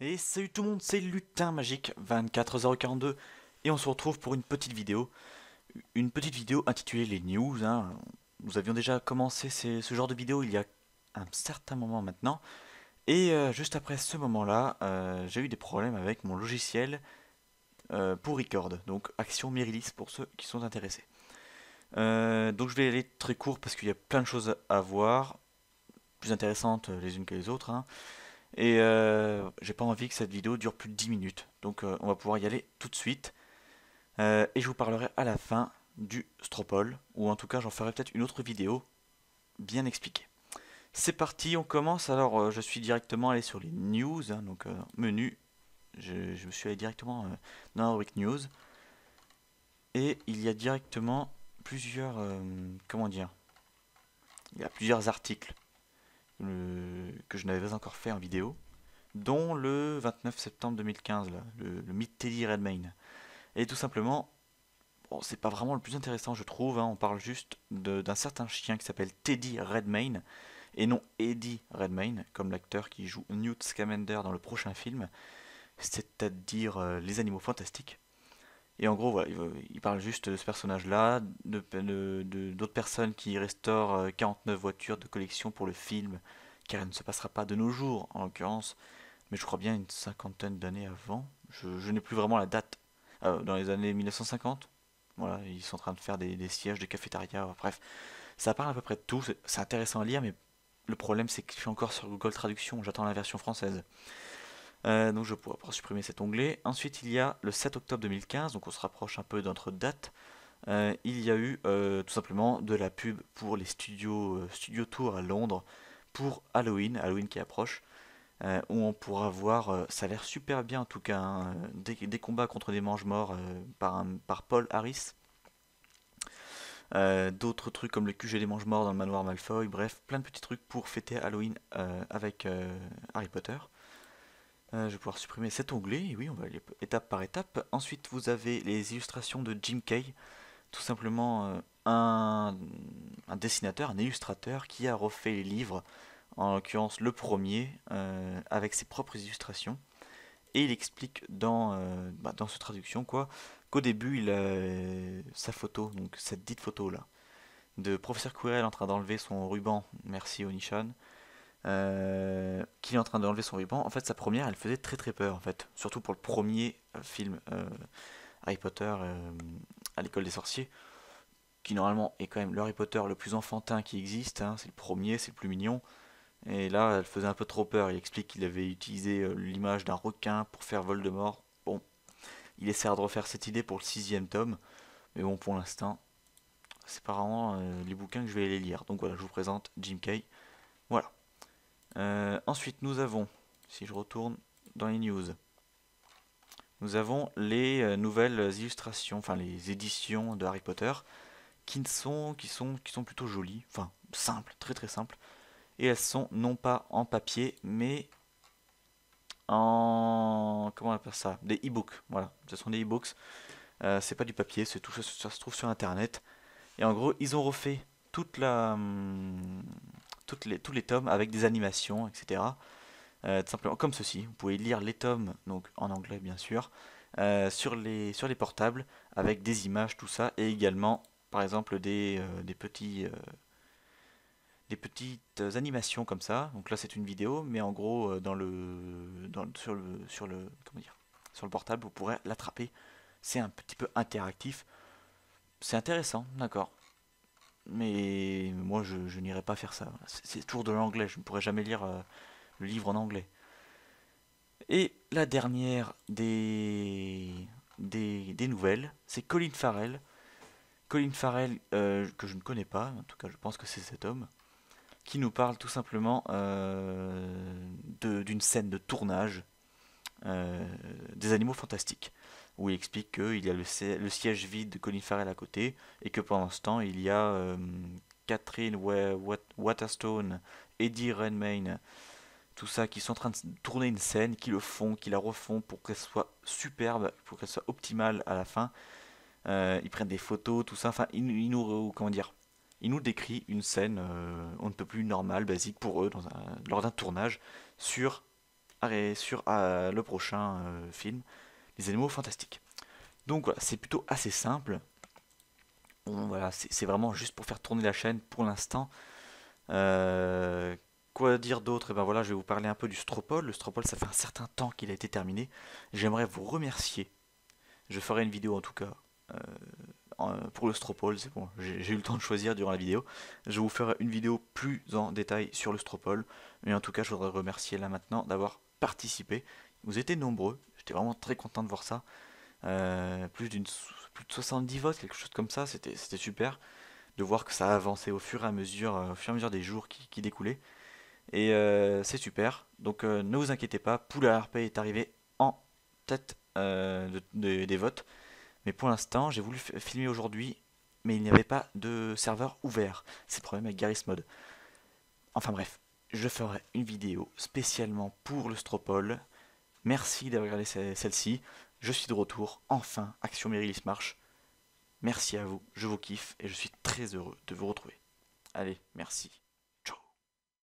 Et salut tout le monde, c'est Lutin Magique 24042 et on se retrouve pour une petite vidéo intitulée les news, hein. Nous avions déjà commencé ce genre de vidéo il y a un certain moment maintenant et juste après ce moment-là, j'ai eu des problèmes avec mon logiciel pour Record, donc Action Mirilis pour ceux qui sont intéressés. Donc je vais aller très court parce qu'il y a plein de choses à voir, plus intéressantes les unes que les autres, hein. Et j'ai pas envie que cette vidéo dure plus de 10 minutes. Donc on va pouvoir y aller tout de suite. Et je vous parlerai à la fin du Stropole. Ou en tout cas j'en ferai peut-être une autre vidéo bien expliquée. C'est parti, on commence. Alors je suis directement allé sur les news. Hein, donc menu. Je me suis allé directement dans la rubrique news. Et il y a directement plusieurs... comment dire? Il y a plusieurs articles que je n'avais pas encore fait en vidéo, dont le 29 septembre 2015, là, le mythe Teddy Redmayne. Et tout simplement, bon, c'est pas vraiment le plus intéressant, je trouve, hein. On parle juste d'un certain chien qui s'appelle Teddy Redmayne, et non Eddie Redmayne, comme l'acteur qui joue Newt Scamander dans le prochain film, c'est-à-dire Les Animaux Fantastiques. Et en gros, voilà, il parle juste de ce personnage-là, d'autres personnes qui restaurent 49 voitures de collection pour le film, car il ne se passera pas de nos jours, en l'occurrence, mais je crois bien une cinquantaine d'années avant. Je n'ai plus vraiment la date. Dans les années 1950. Voilà, ils sont en train de faire des sièges, des cafétérias, bref. Ça parle à peu près de tout, c'est intéressant à lire, mais le problème c'est que je suis encore sur Google Traduction, j'attends la version française. Donc je pourrais supprimer cet onglet. Ensuite il y a le 7 octobre 2015, donc on se rapproche un peu d'autres dates. Il y a eu tout simplement de la pub pour les studio Tour à Londres pour Halloween, Halloween qui approche, où on pourra voir, ça a l'air super bien en tout cas, hein, des combats contre des mange-morts par Paul Harris. D'autres trucs comme le QG des mange-morts dans le manoir Malfoy, bref, plein de petits trucs pour fêter Halloween avec Harry Potter. Je vais pouvoir supprimer cet onglet, et oui, on va aller étape par étape. Ensuite, vous avez les illustrations de Jim Kay, tout simplement un dessinateur, un illustrateur qui a refait les livres, en l'occurrence le premier, avec ses propres illustrations. Et il explique dans cette traduction quoi, qu'au début il a sa photo, donc cette dite photo là, de professeur Quirrell en train d'enlever son ruban, merci Onishan, qu'il est en train d'enlever son ruban. En fait sa première elle faisait très très peur en fait, surtout pour le premier film Harry Potter à l'école des sorciers, qui normalement est quand même le Harry Potter le plus enfantin qui existe, hein. C'est le premier, c'est le plus mignon. Et là, elle faisait un peu trop peur. Il explique qu'il avait utilisé l'image d'un requin pour faire Voldemort. Bon, il essaiera de refaire cette idée pour le sixième tome. Mais bon, pour l'instant, c'est pas vraiment les bouquins que je vais aller lire. Donc voilà, je vous présente Jim Kay. Voilà. Ensuite, nous avons, si je retourne dans les news, nous avons les nouvelles illustrations, enfin les éditions de Harry Potter, qui sont plutôt jolies, enfin simples, très très simples. Et elles sont non pas en papier, mais en... comment on appelle ça? Des e-books, voilà. Ce sont des e-books. C'est pas du papier, c'est tout ça se trouve sur internet. Et en gros, ils ont refait tous les tomes avec des animations, etc. Tout simplement comme ceci. Vous pouvez lire les tomes, donc en anglais bien sûr, sur les portables, avec des images, tout ça, et également, par exemple, des petites animations comme ça. Donc là, c'est une vidéo, mais en gros, sur le, comment dire, sur le portable, vous pourrez l'attraper. C'est un petit peu interactif. C'est intéressant, d'accord. Mais moi, je n'irai pas faire ça. C'est toujours de l'anglais. Je ne pourrai jamais lire le livre en anglais. Et la dernière des nouvelles, c'est Colin Farrell. Colin Farrell, que je ne connais pas, en tout cas je pense que c'est cet homme, qui nous parle tout simplement d'une scène de tournage des Animaux Fantastiques, où il explique qu'il y a le siège vide de Colin Farrell à côté, et que pendant ce temps, il y a Catherine Waterstone, Eddie Redmayne, tout ça, qui sont en train de tourner une scène, qui la refont pour qu'elle soit superbe, pour qu'elle soit optimale à la fin. Ils prennent des photos, tout ça, enfin, comment dire, il nous décrit une scène on ne peut plus normale, basique pour eux, lors d'un tournage sur sur le prochain film, Les Animaux Fantastiques. Donc voilà, c'est plutôt assez simple. Bon, voilà, c'est vraiment juste pour faire tourner la chaîne pour l'instant. Euh, Quoi dire d'autre? Et ben voilà, je vais vous parler un peu du Stropole. Le Stropole, ça fait un certain temps qu'il a été terminé. J'aimerais vous remercier. Je ferai une vidéo en tout cas euh, pour le Stropole. C'est bon, j'ai eu le temps de choisir durant la vidéo. Je vous ferai une vidéo plus en détail sur le Stropole. Mais en tout cas, je voudrais remercier là maintenant d'avoir participé. Vous étiez nombreux. J'étais vraiment très content de voir ça. Plus de 70 votes, quelque chose comme ça. C'était super de voir que ça a avancé au fur et à mesure des jours qui découlaient. Et c'est super. Donc ne vous inquiétez pas, Poula RP est arrivé en tête des votes. Mais pour l'instant, j'ai voulu filmer aujourd'hui, mais il n'y avait pas de serveur ouvert. C'est le problème avec Garry's Mod. Enfin bref, je ferai une vidéo spécialement pour le Stropole. Merci d'avoir regardé celle-ci. Je suis de retour. Enfin, Action Mérilis marche. Merci à vous, je vous kiffe et je suis très heureux de vous retrouver. Allez, merci.